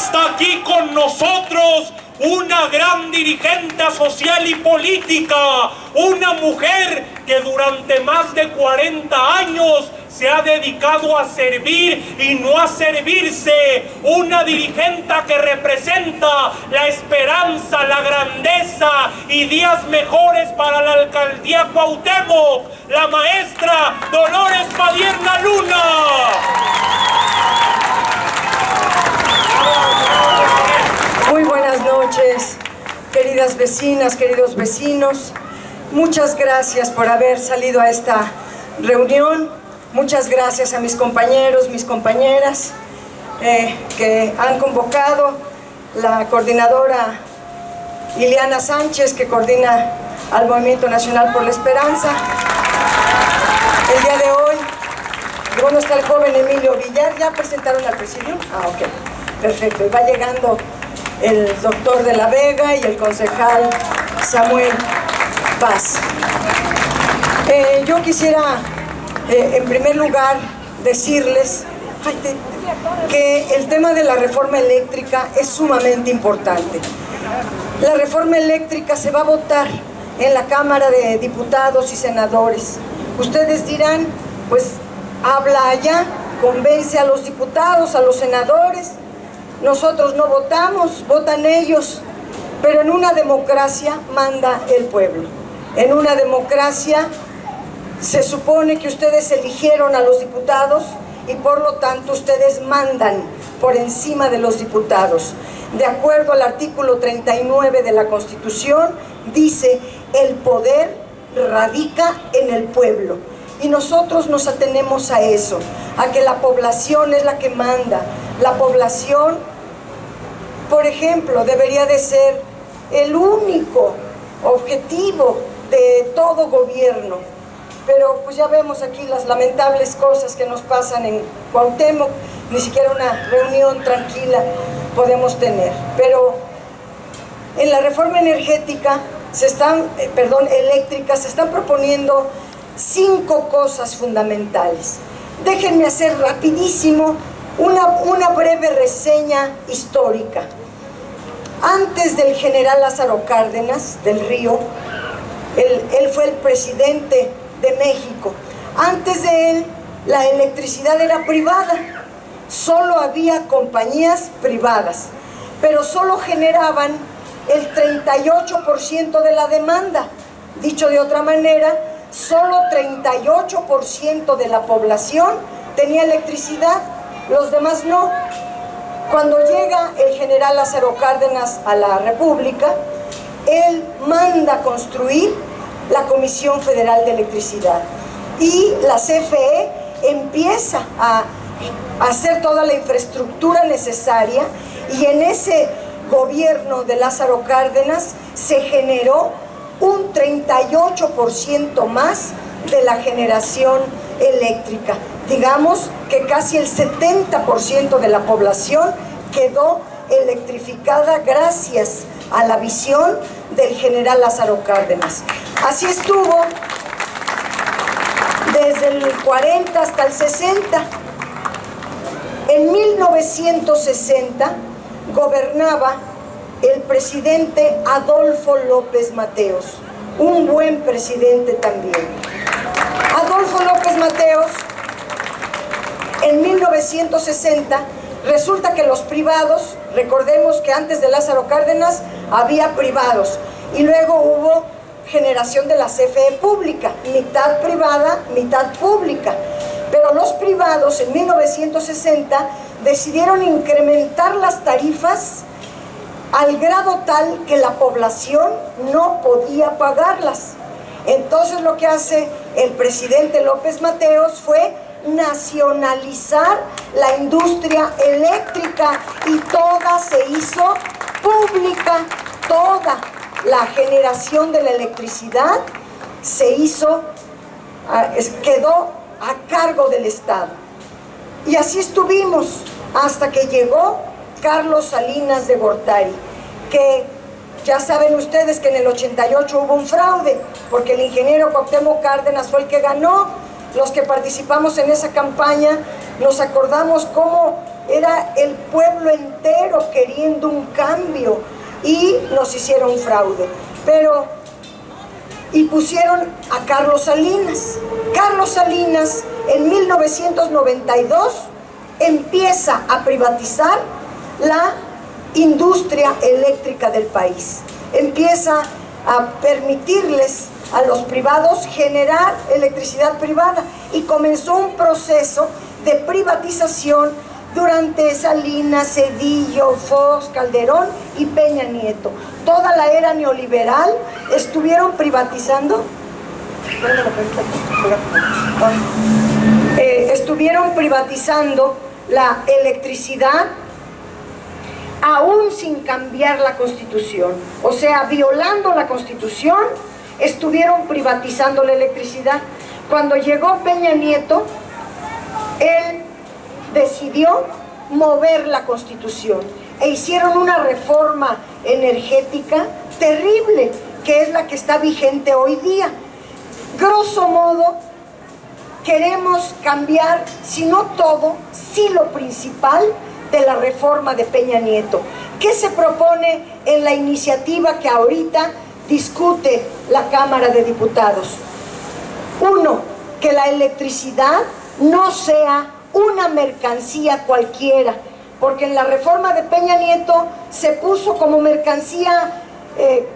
está aquí con nosotros una gran dirigente social y política, una mujer que durante más de 40 años se ha dedicado a servir y no a servirse, una dirigente que representa la esperanza, la grandeza y días mejores para la alcaldía Cuauhtémoc, la maestra Dolores Padierna Luna. Muy buenas noches, queridas vecinas, queridos vecinos. Muchas gracias por haber salido a esta reunión. Muchas gracias a mis compañeros, mis compañeras que han convocado, la coordinadora Ileana Sánchez, que coordina al Movimiento Nacional por la Esperanza. El día de hoy, ¿dónde está el joven Emilio Villar? ¿Ya presentaron al presidium? Ah, ok, perfecto. Y va llegando el doctor de la Vega y el concejal Samuel Paz. Yo quisiera, en primer lugar, decirles que el tema de la reforma eléctrica es sumamente importante. La reforma eléctrica se va a votar en la Cámara de Diputados y Senadores. Ustedes dirán, pues habla allá, convence a los diputados, a los senadores. Nosotros no votamos, votan ellos, pero en una democracia manda el pueblo. En una democracia se supone que ustedes eligieron a los diputados y por lo tanto ustedes mandan por encima de los diputados. De acuerdo al artículo 39 de la Constitución, dice: el poder radica en el pueblo. Y nosotros nos atenemos a eso, a que la población es la que manda. La población, por ejemplo, debería de ser el único objetivo de todo gobierno. Pero pues ya vemos aquí las lamentables cosas que nos pasan en Cuauhtémoc. Ni siquiera una reunión tranquila podemos tener. Pero en la reforma energética eléctrica se están proponiendo 5 cosas fundamentales. Déjenme hacer rapidísimo una breve reseña histórica. Antes del general Lázaro Cárdenas del Río, él fue el presidente de México. Antes de él, la electricidad era privada. Solo había compañías privadas, pero solo generaban el 38% de la demanda. Dicho de otra manera, solo 38% de la población tenía electricidad, los demás no. Cuando llega el general Lázaro Cárdenas a la República, él manda construir la Comisión Federal de Electricidad y la CFE empieza a hacer toda la infraestructura necesaria, y en ese gobierno de Lázaro Cárdenas se generó un 38% más de la generación eléctrica. Digamos que casi el 70% de la población quedó electrificada gracias a la visión del general Lázaro Cárdenas. Así estuvo desde el 40 hasta el 60. En 1960 gobernaba el presidente Adolfo López Mateos, un buen presidente también. Adolfo López Mateos, en 1960, resulta que los privados, recordemos que antes de Lázaro Cárdenas había privados, y luego hubo generación de la CFE pública, mitad privada, mitad pública. Pero los privados en 1960 decidieron incrementar las tarifas al grado tal que la población no podía pagarlas. Entonces lo que hace el presidente López Mateos fue nacionalizar la industria eléctrica, y toda se hizo pública. Toda la generación de la electricidad quedó a cargo del Estado. Y así estuvimos hasta que llegó Carlos Salinas de Gortari, que ya saben ustedes que en el 88 hubo un fraude, porque el ingeniero Cuauhtémoc Cárdenas fue el que ganó. Los que participamos en esa campaña nos acordamos cómo era el pueblo entero queriendo un cambio y nos hicieron fraude. Y pusieron a Carlos Salinas. Carlos Salinas en 1992 empieza a privatizar la industria eléctrica del país. Empieza a permitirles a los privados generar electricidad privada y comenzó un proceso de privatización durante Salinas, Zedillo, Fox, Calderón y Peña Nieto. Toda la era neoliberal estuvieron privatizando la electricidad aún sin cambiar la Constitución. O sea, violando la Constitución, estuvieron privatizando la electricidad. Cuando llegó Peña Nieto, él decidió mover la Constitución e hicieron una reforma energética terrible, que es la que está vigente hoy día. Grosso modo, queremos cambiar, si no todo, sí lo principal de la reforma de Peña Nieto. ¿Qué se propone en la iniciativa que ahorita discute la Cámara de Diputados? Uno, que la electricidad no sea una mercancía cualquiera, porque en la reforma de Peña Nieto se puso como mercancía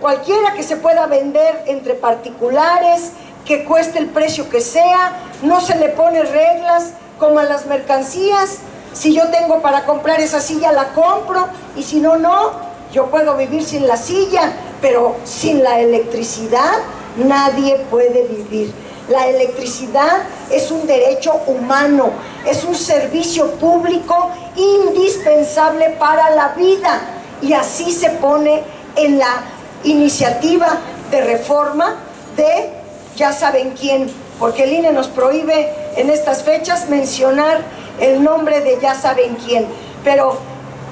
cualquiera que se pueda vender entre particulares, que cueste el precio que sea, no se le pone reglas como a las mercancías. Si yo tengo para comprar esa silla, la compro, y si no, no. Yo puedo vivir sin la silla, pero sin la electricidad nadie puede vivir. La electricidad es un derecho humano, es un servicio público indispensable para la vida, y así se pone en la iniciativa de reforma de ya saben quién, porque el INE nos prohíbe en estas fechas mencionar el nombre de ya saben quién, pero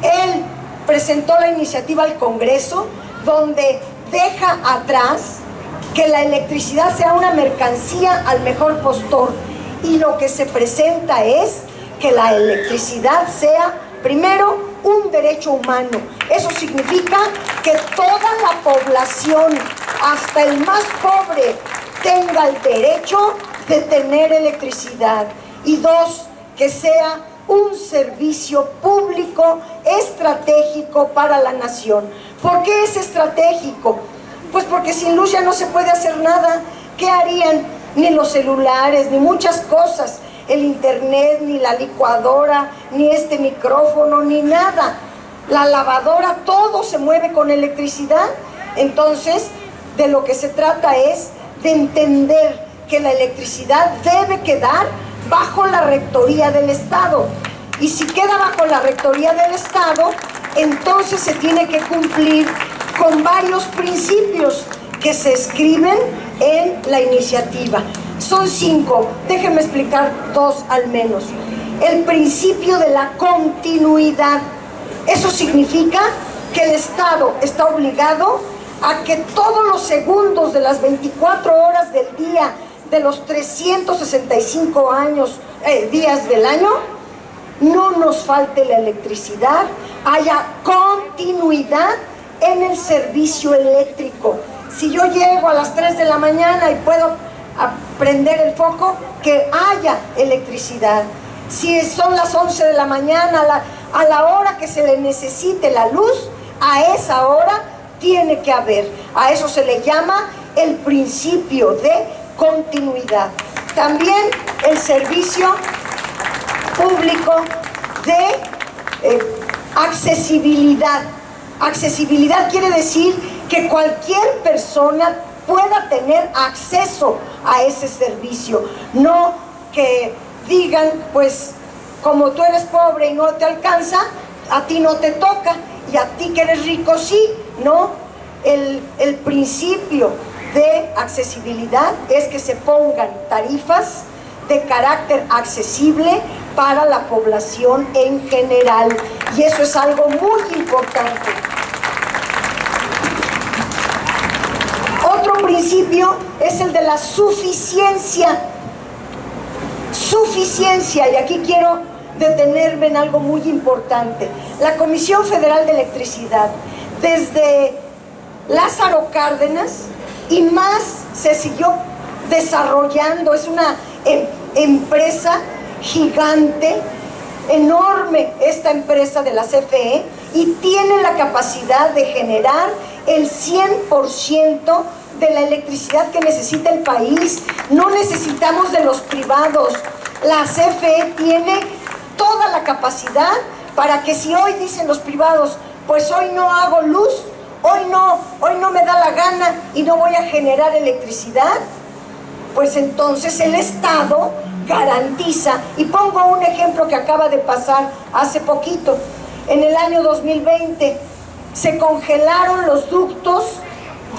él presentó la iniciativa al Congreso donde deja atrás que la electricidad sea una mercancía al mejor postor, y lo que se presenta es que la electricidad sea primero un derecho humano. Eso significa que toda la población, hasta el más pobre, tenga el derecho de tener electricidad. Y dos, que sea un servicio público estratégico para la nación. ¿Por qué es estratégico? Pues porque sin luz ya no se puede hacer nada. ¿Qué harían? Ni los celulares, ni muchas cosas, el internet, ni la licuadora, ni este micrófono, ni nada. La lavadora, todo se mueve con electricidad. Entonces, de lo que se trata es de entender que la electricidad debe quedar bajo la rectoría del Estado. Y si queda bajo la rectoría del Estado, entonces se tiene que cumplir con varios principios que se escriben en la iniciativa. Son 5, déjenme explicar 2 al menos. El principio de la continuidad. Eso significa que el Estado está obligado a que todos los segundos de las 24 horas del día, de los 365 días del año, no nos falte la electricidad, haya continuidad en el servicio eléctrico. Si yo llego a las 3 de la mañana y puedo prender el foco, que haya electricidad. Si son las 11 de la mañana, a la hora que se le necesite la luz, a esa hora tiene que haber. A eso se le llama el principio de continuidad. También el servicio público de accesibilidad. Accesibilidad quiere decir que cualquier persona pueda tener acceso a ese servicio. No que digan, pues, como tú eres pobre y no te alcanza, a ti no te toca, y a ti que eres rico sí. No, el principio de accesibilidad es que se pongan tarifas de carácter accesible para la población en general, y eso es algo muy importante. Otro principio es el de la suficiencia. Suficiencia, y aquí quiero detenerme en algo muy importante. La Comisión Federal de Electricidad, desde Lázaro Cárdenas y más, se siguió desarrollando. Es una empresa gigante, enorme esta empresa de la CFE, y tiene la capacidad de generar el 100% de la electricidad que necesita el país. No necesitamos de los privados. La CFE tiene toda la capacidad para que, si hoy dicen los privados, pues hoy no hago luz, hoy no me da la gana y no voy a generar electricidad, pues entonces el Estado garantiza. Y pongo un ejemplo que acaba de pasar hace poquito. En el año 2020 se congelaron los ductos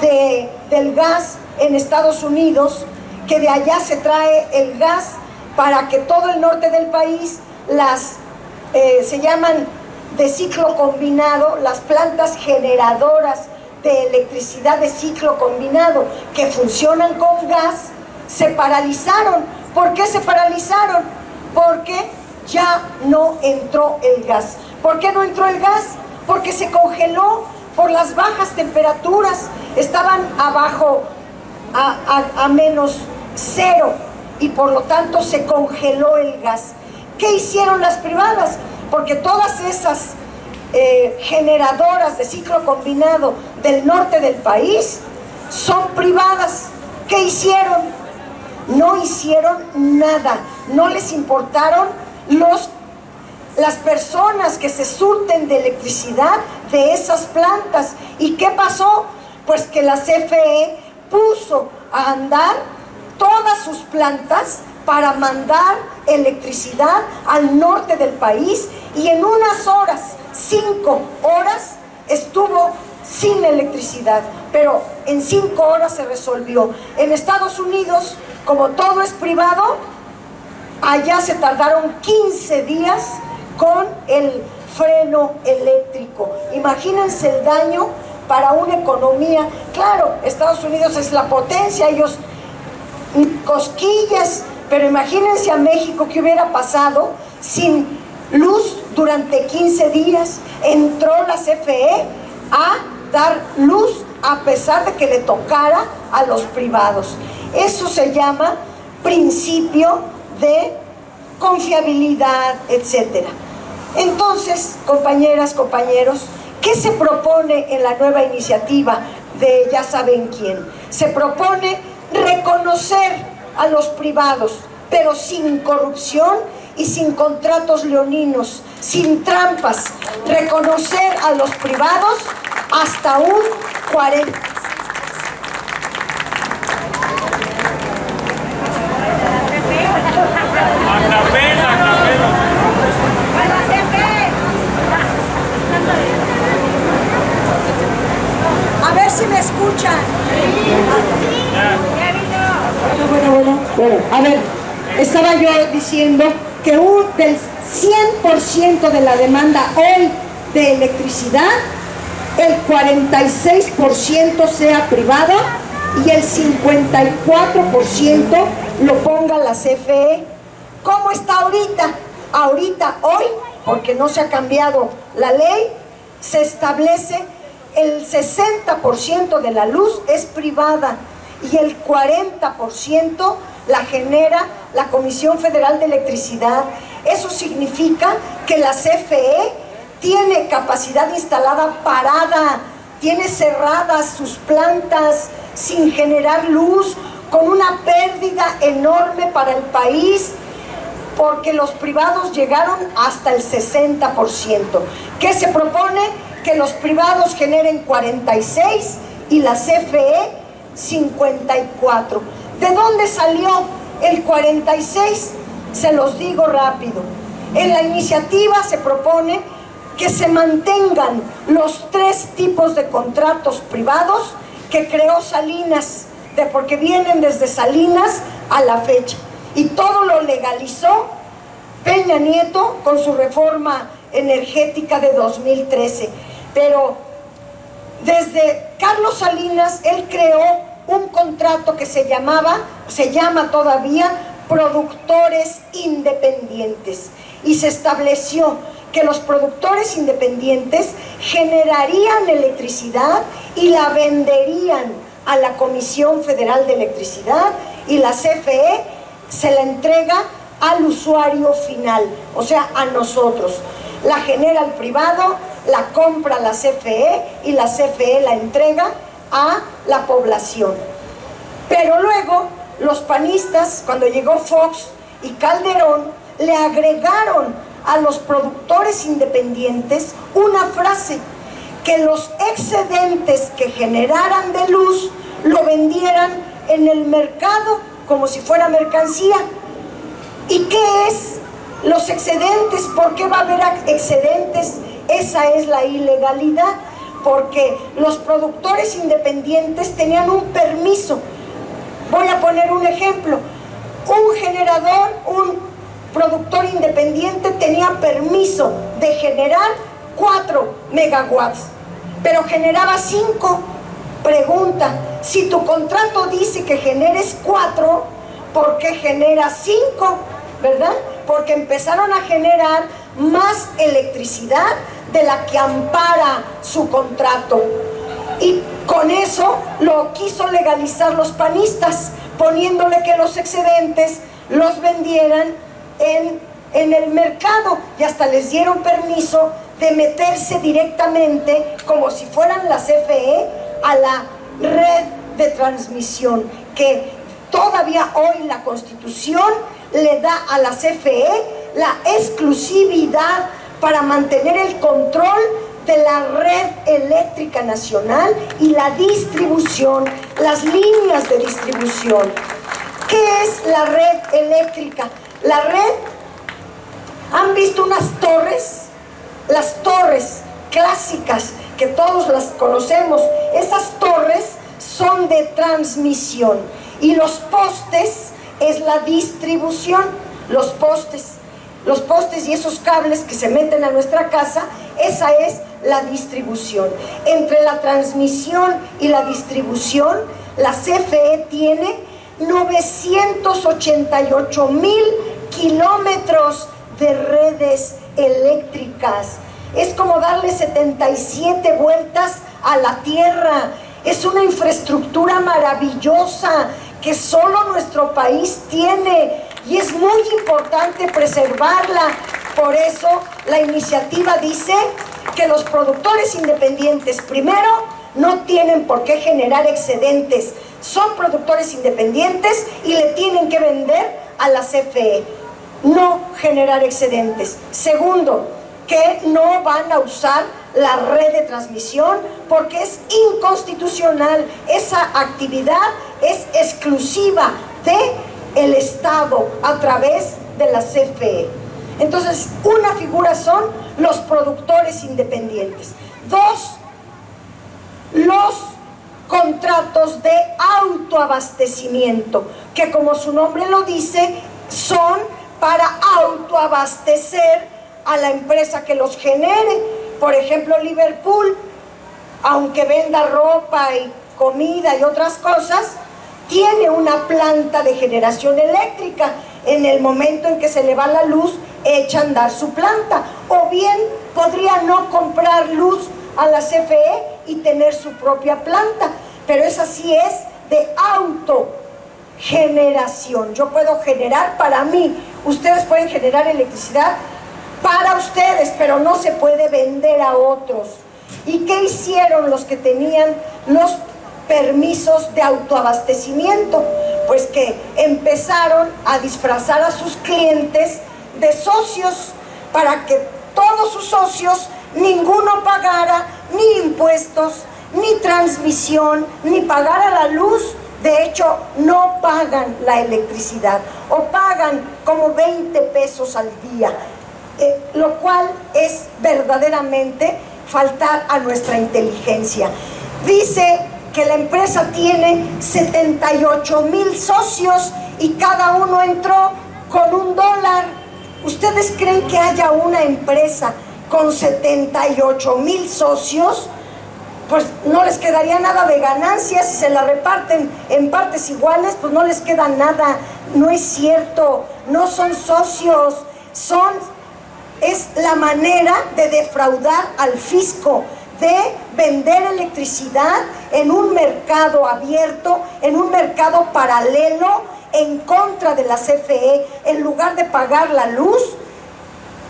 del gas en Estados Unidos, que de allá se trae el gas para que todo el norte del país, se llaman de ciclo combinado, las plantas generadoras de electricidad de ciclo combinado que funcionan con gas, se paralizaron. ¿Por qué se paralizaron? Porque ya no entró el gas. ¿Por qué no entró el gas? Porque se congeló por las bajas temperaturas. Estaban abajo a menos 0 y por lo tanto se congeló el gas. ¿Qué hicieron las privadas? Porque todas esas generadoras de ciclo combinado del norte del país son privadas. ¿Qué hicieron? No hicieron nada. No les importaron las personas que se surten de electricidad de esas plantas. ¿Y qué pasó? Pues que la CFE puso a andar todas sus plantas para mandar electricidad al norte del país, y en unas horas, 5 horas, estuvo sin electricidad, pero en 5 horas se resolvió. En Estados Unidos, como todo es privado, allá se tardaron 15 días con el freno eléctrico. Imagínense el daño para una economía. Claro, Estados Unidos es la potencia, ellos cosquillas, pero imagínense a México qué hubiera pasado sin luz durante 15 días. Entró la CFE a dar luz a pesar de que le tocara a los privados. Eso se llama principio de confiabilidad, etcétera. Entonces, compañeras, compañeros, ¿qué se propone en la nueva iniciativa de ya saben quién? Se propone reconocer a los privados, pero sin corrupción y sin contratos leoninos, sin trampas. Reconocer a los privados hasta un 40%. A ver si me escuchan. Bueno, a ver, estaba yo diciendo que del 100% de la demanda hoy de electricidad, el 46% sea privado y el 54% lo ponga la CFE. ¿Cómo está ahorita? Ahorita, hoy, porque no se ha cambiado la ley, se establece el 60% de la luz es privada y el 40% la genera la Comisión Federal de Electricidad. Eso significa que la CFE tiene capacidad instalada parada, tiene cerradas sus plantas sin generar luz, con una pérdida enorme para el país, porque los privados llegaron hasta el 60%. ¿Qué se propone? Que los privados generen 46 y la CFE 54. ¿De dónde salió el 46? Se los digo rápido. En la iniciativa se propone que se mantengan los 3 tipos de contratos privados que creó Salinas, porque vienen desde Salinas a la fecha, y todo lo legalizó Peña Nieto con su reforma energética de 2013. Pero desde Carlos Salinas, él creó un contrato que se llama todavía productores independientes. y se estableció que los productores independientes generarían electricidad y la venderían a la Comisión Federal de Electricidad, y la CFE se la entrega al usuario final, o sea, a nosotros. La genera el privado, la compra la CFE y la CFE la entrega a la población. Pero luego los panistas, cuando llegó Fox y Calderón, le agregaron a los productores independientes una frase: que los excedentes que generaran de luz lo vendieran en el mercado como si fuera mercancía. ¿Y qué es los excedentes? ¿Por qué va a haber excedentes? Esa es la ilegalidad, porque los productores independientes tenían un permiso. Voy a poner un ejemplo. Un generador, un productor independiente tenía permiso de generar 4 megawatts, pero generaba 5. Pregunta: si tu contrato dice que generes 4, ¿por qué generas 5? ¿Verdad? Porque empezaron a generar más electricidad de la que ampara su contrato. Y con eso lo quiso legalizar los panistas, poniéndole que los excedentes los vendieran en el mercado, y hasta les dieron permiso de meterse directamente, como si fueran la CFE, a la red de transmisión, que todavía hoy la Constitución le da a la CFE la exclusividad para mantener el control de la red eléctrica nacional y la distribución, las líneas de distribución. ¿Qué es la red eléctrica? La red, ¿han visto unas torres? Las torres clásicas que todos las conocemos, esas torres son de transmisión, y los postes es la distribución. Los postes y esos cables que se meten a nuestra casa, esa es la distribución. Entre la transmisión y la distribución, la CFE tiene 988,000 kilómetros de redes eléctricas. Es como darle 77 vueltas a la Tierra. Es una infraestructura maravillosa que solo nuestro país tiene, y es muy importante preservarla. Por eso la iniciativa dice que los productores independientes, primero, no tienen por qué generar excedentes. Son productores independientes y le tienen que vender a la CFE. No generar excedentes. Segundo, que no van a usar la red de transmisión porque es inconstitucional. Esa actividad es exclusiva del Estado a través de la CFE. Entonces, una figura son los productores independientes. 2, los contratos de autoabastecimiento, que como su nombre lo dice, son para autoabastecer a la empresa que los genere. Por ejemplo, Liverpool, aunque venda ropa y comida y otras cosas, tiene una planta de generación eléctrica. En el momento en que se le va la luz, echa a andar su planta. O bien podría no comprar luz a la CFE y tener su propia planta, pero esa sí es de autogeneración. Yo puedo generar para mí, ustedes pueden generar electricidad para ustedes, pero no se puede vender a otros. ¿Y qué hicieron los que tenían los permisos de autoabastecimiento? Pues que empezaron a disfrazar a sus clientes de socios, para que todos sus socios, ninguno pagara ni impuestos, ni transmisión, ni pagara la luz. De hecho, no pagan la electricidad, o pagan como 20 pesos al día, lo cual es verdaderamente faltar a nuestra inteligencia. Dice que la empresa tiene 78,000 socios y cada uno entró con $1. ¿Ustedes creen que haya una empresa con 78,000 socios? Pues no les quedaría nada de ganancias. Si se la reparten en partes iguales, pues no les queda nada. No es cierto, no son socios, son es la manera de defraudar al fisco, de vender electricidad en un mercado abierto, en un mercado paralelo, en contra de la CFE. En lugar de pagar la luz,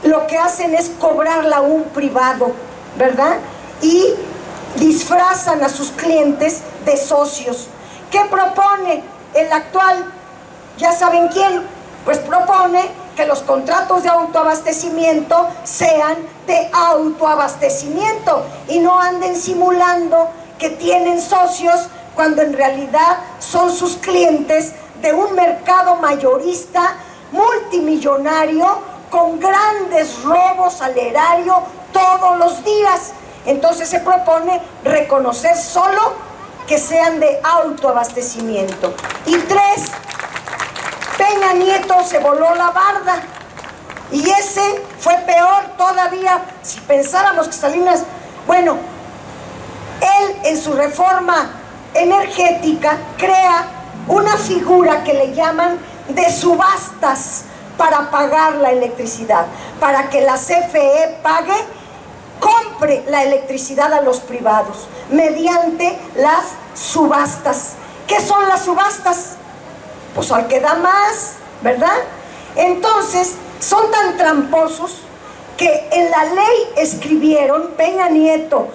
lo que hacen es cobrarla a un privado, ¿verdad? Y disfrazan a sus clientes de socios. ¿Qué propone el actual? Ya saben quién. Pues propone que los contratos de autoabastecimiento sean de autoabastecimiento y no anden simulando que tienen socios cuando en realidad son sus clientes de un mercado mayorista multimillonario con grandes robos al erario todos los días. Entonces se propone reconocer solo que sean de autoabastecimiento. Y 3, Peña Nieto se voló la barda, y ese fue peor todavía. Si pensáramos que Salinas, bueno, él en su reforma energética crea una figura que le llaman de subastas para pagar la electricidad, para que la CFE compre la electricidad a los privados mediante las subastas. ¿Qué son las subastas? Pues al que da más, ¿verdad? Entonces, son tan tramposos que en la ley escribieron Peña Nieto,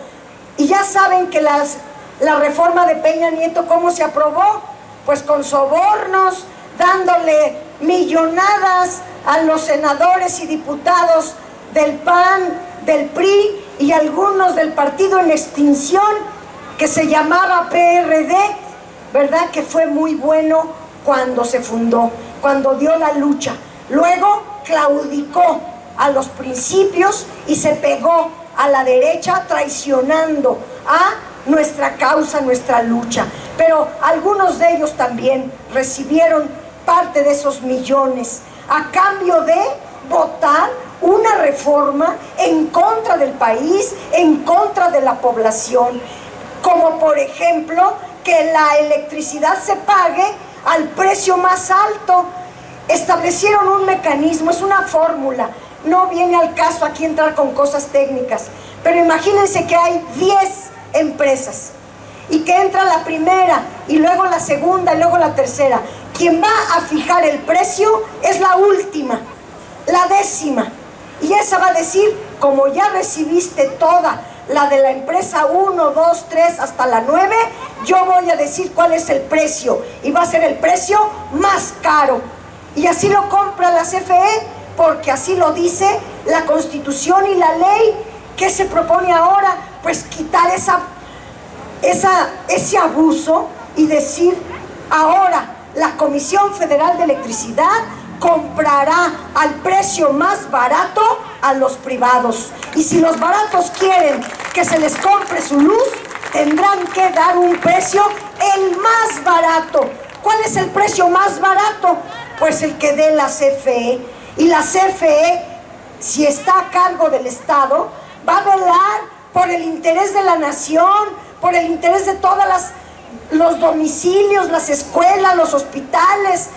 y ya saben que la reforma de Peña Nieto, ¿cómo se aprobó? Pues con sobornos, dándole millonadas a los senadores y diputados del PAN, del PRI y algunos del partido en extinción que se llamaba PRD, ¿verdad? Que fue muy bueno cuando se fundó, cuando dio la lucha. Luego claudicó a los principios y se pegó a la derecha, traicionando a nuestra causa, nuestra lucha. Pero algunos de ellos también recibieron parte de esos millones a cambio de votar una reforma en contra del país, en contra de la población, como por ejemplo que la electricidad se pague al precio más alto. Establecieron un mecanismo, es una fórmula, no viene al caso aquí entrar con cosas técnicas, pero imagínense que hay 10 empresas y que entra la primera y luego la segunda y luego la tercera. Quien va a fijar el precio es la última, la 10ª, y esa va a decir, como ya recibiste toda la de la empresa 1, 2, 3 hasta la 9, yo voy a decir cuál es el precio, y va a ser el precio más caro. Y así lo compra la CFE, porque así lo dice la Constitución y la ley. ¿Qué se propone ahora? Pues quitar ese abuso y decir, ahora la Comisión Federal de Electricidad comprará al precio más barato a los privados. Y si los baratos quieren que se les compre su luz, tendrán que dar un precio el más barato. ¿Cuál es el precio más barato? Pues el que dé la CFE. Y la CFE, si está a cargo del Estado, va a velar por el interés de la nación, por el interés de todas los domicilios, las escuelas, los hospitales,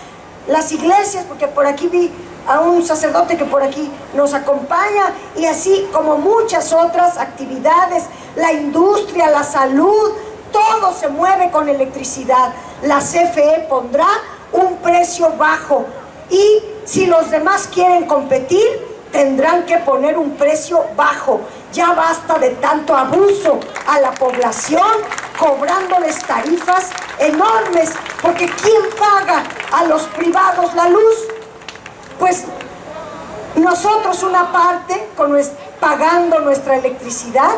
las iglesias, porque por aquí vi a un sacerdote que por aquí nos acompaña, y así como muchas otras actividades, la industria, la salud, todo se mueve con electricidad. La CFE pondrá un precio bajo, y si los demás quieren competir, tendrán que poner un precio bajo. Ya basta de tanto abuso a la población, cobrándoles tarifas enormes, porque ¿quién paga a los privados la luz? Pues nosotros una parte, pagando nuestra electricidad,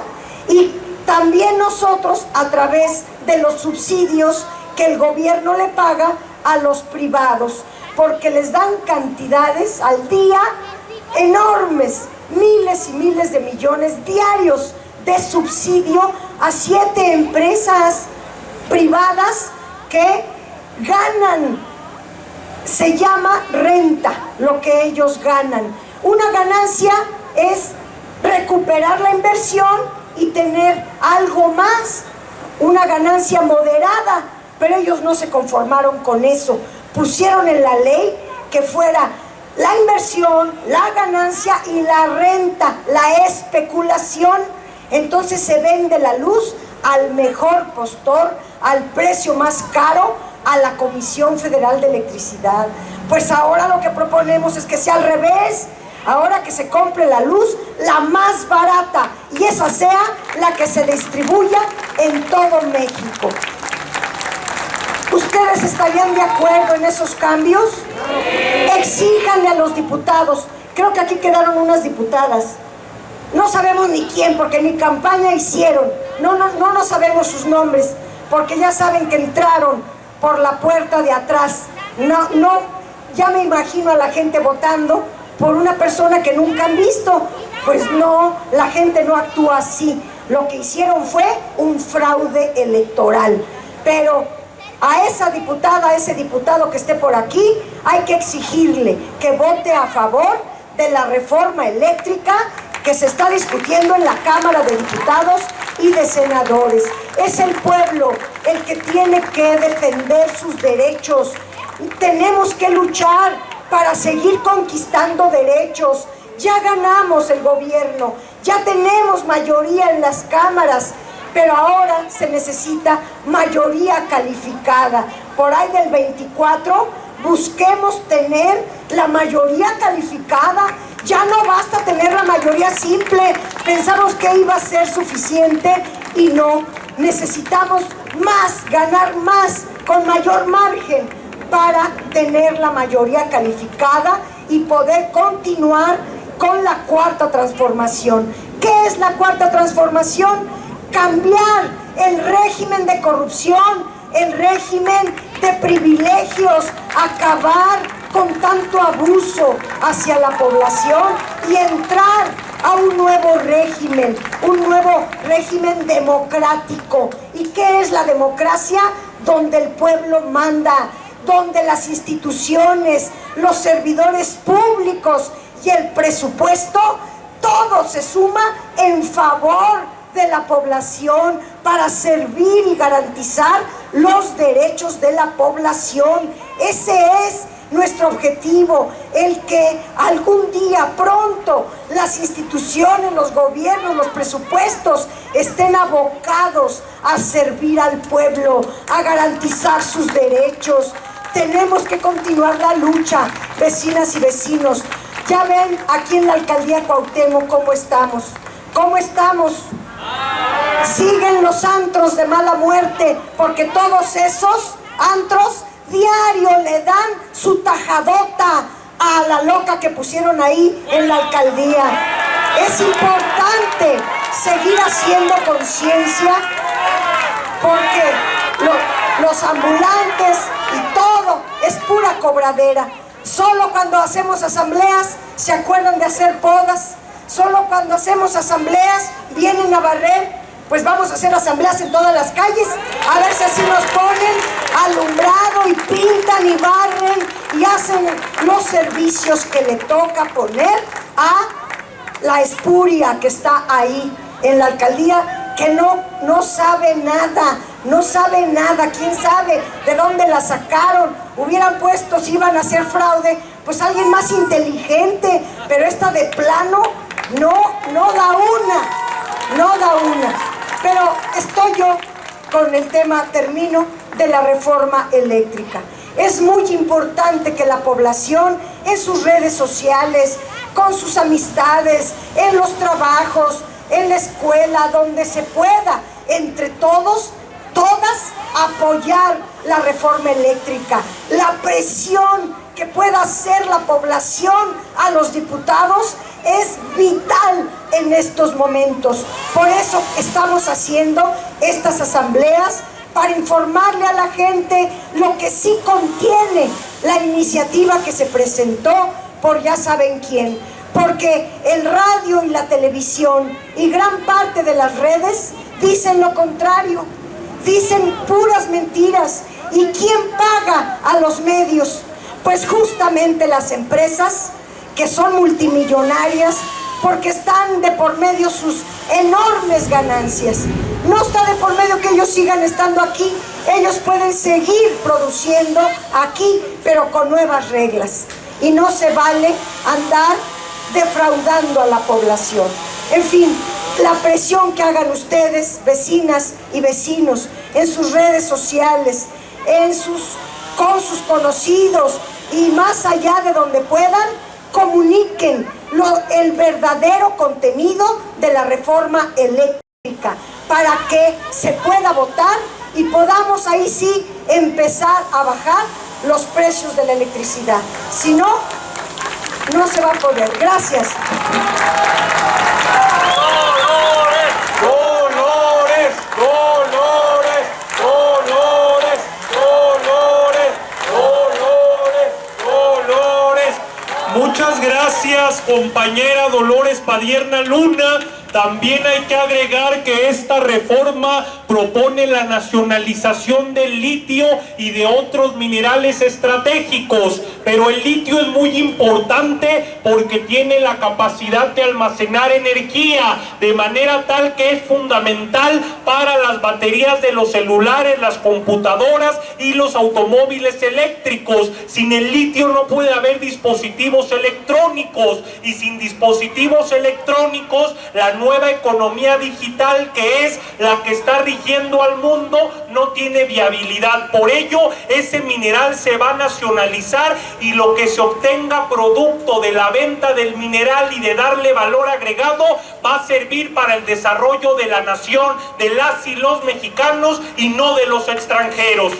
y también nosotros a través de los subsidios que el gobierno le paga a los privados, porque les dan cantidades al día enormes, miles y miles de millones diarios de subsidio a 7 empresas privadas que ganan. Se llama renta lo que ellos ganan. Una ganancia es recuperar la inversión y tener algo más, una ganancia moderada, pero ellos no se conformaron con eso. Pusieron en la ley que fuera la inversión, la ganancia y la renta, la especulación. Entonces se vende la luz al mejor postor, al precio más caro, a la Comisión Federal de Electricidad. Pues ahora lo que proponemos es que sea al revés. Ahora que se compre la luz la más barata y esa sea la que se distribuya en todo México. ¿Ustedes estarían de acuerdo en esos cambios? Exíjanle a los diputados. Creo que aquí quedaron unas diputadas. No sabemos ni quién, porque ni campaña hicieron. No sabemos sus nombres, porque ya saben que entraron por la puerta de atrás. Ya me imagino a la gente votando por una persona que nunca han visto. Pues no, la gente no actúa así. Lo que hicieron fue un fraude electoral. Pero a esa diputada, a ese diputado que esté por aquí, hay que exigirle que vote a favor de la reforma eléctrica que se está discutiendo en la Cámara de Diputados y de Senadores. Es el pueblo el que tiene que defender sus derechos. Tenemos que luchar para seguir conquistando derechos. Ya ganamos el gobierno, ya tenemos mayoría en las cámaras, pero ahora se necesita mayoría calificada. Por ahí del 24 busquemos tener la mayoría calificada. Ya no basta tener la mayoría simple. Pensamos que iba a ser suficiente y no. Necesitamos más, ganar más, con mayor margen, para tener la mayoría calificada y poder continuar con la cuarta transformación. ¿Qué es la cuarta transformación? Cambiar el régimen de corrupción, el régimen de privilegios, acabar con tanto abuso hacia la población y entrar a un nuevo régimen democrático. ¿Y qué es la democracia? Donde el pueblo manda, donde las instituciones, los servidores públicos y el presupuesto, todo se suma en favor de la población para servir y garantizar los derechos de la población. Ese es nuestro objetivo, el que algún día pronto las instituciones, los gobiernos, los presupuestos estén abocados a servir al pueblo, a garantizar sus derechos. Tenemos que continuar la lucha, vecinas y vecinos. Ya ven aquí en la alcaldía Cuauhtémoc cómo estamos. ¿Cómo estamos? Siguen los antros de mala muerte, porque todos esos antros diario le dan su tajadota a la loca que pusieron ahí en la alcaldía. Es importante seguir haciendo conciencia, porque los ambulantes y todo es pura cobradera. Solo cuando hacemos asambleas se acuerdan de hacer podas. Solo cuando hacemos asambleas vienen a barrer. Pues vamos a hacer asambleas en todas las calles, a ver si así nos ponen alumbrado y pintan y barren y hacen los servicios que le toca poner a la espuria que está ahí en la alcaldía, que no sabe nada, quién sabe de dónde la sacaron. Hubieran puesto, si iban a hacer fraude, pues alguien más inteligente, pero esta de plano no da una. Pero estoy yo con el tema, termino, de la reforma eléctrica. Es muy importante que la población en sus redes sociales, con sus amistades, en los trabajos, en la escuela, donde se pueda, entre todas, apoyar la reforma eléctrica. La presión que pueda hacer la población a los diputados es vital en estos momentos. Por eso estamos haciendo estas asambleas, para informarle a la gente lo que sí contiene la iniciativa que se presentó por ya saben quién. Porque el radio y la televisión y gran parte de las redes dicen lo contrario, dicen puras mentiras. ¿Y quién paga a los medios? Pues justamente las empresas, que son multimillonarias, porque están de por medio sus enormes ganancias. No está de por medio que ellos sigan estando aquí. Ellos pueden seguir produciendo aquí, pero con nuevas reglas. y no se vale andar defraudando a la población. En fin, la presión que hagan ustedes, vecinas y vecinos, en sus redes sociales, con sus conocidos y más allá de donde puedan, comuniquen el verdadero contenido de la reforma eléctrica para que se pueda votar y podamos ahí sí empezar a bajar los precios de la electricidad. Si no, no se va a poder. Gracias. Muchas gracias, compañera Dolores Padierna Luna. También hay que agregar que esta reforma propone la nacionalización del litio y de otros minerales estratégicos, pero el litio es muy importante porque tiene la capacidad de almacenar energía, de manera tal que es fundamental para las baterías de los celulares, las computadoras y los automóviles eléctricos. Sin el litio no puede haber dispositivos electrónicos, y sin dispositivos electrónicos la nueva economía digital, que es la que está rigiendo al mundo, no tiene viabilidad. Por ello, ese mineral se va a nacionalizar, y lo que se obtenga producto de la venta del mineral y de darle valor agregado va a servir para el desarrollo de la nación, de las y los mexicanos, y no de los extranjeros.